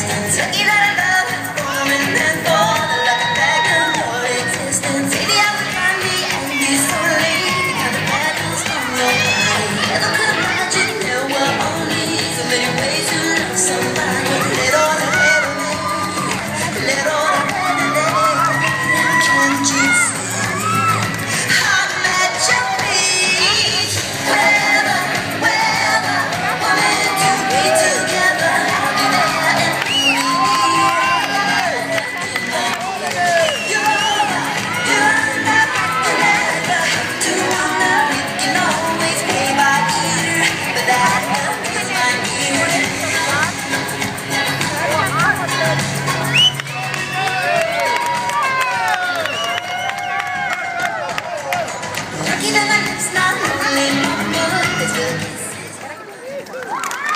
Lucky that I love woman and fall like a bag of your existence. Maybe I would find me and you so late. How the battles from your body. Never could imagine there were only so many ways to love somebody. Let all the let all the can't you see? I'm at your feet. Wherever, wherever, wanted to be together. I'll be there and be you're not never to wonder. We can always play by ear, but that will be my ear. Lucky that my lips not lonely, mama. They still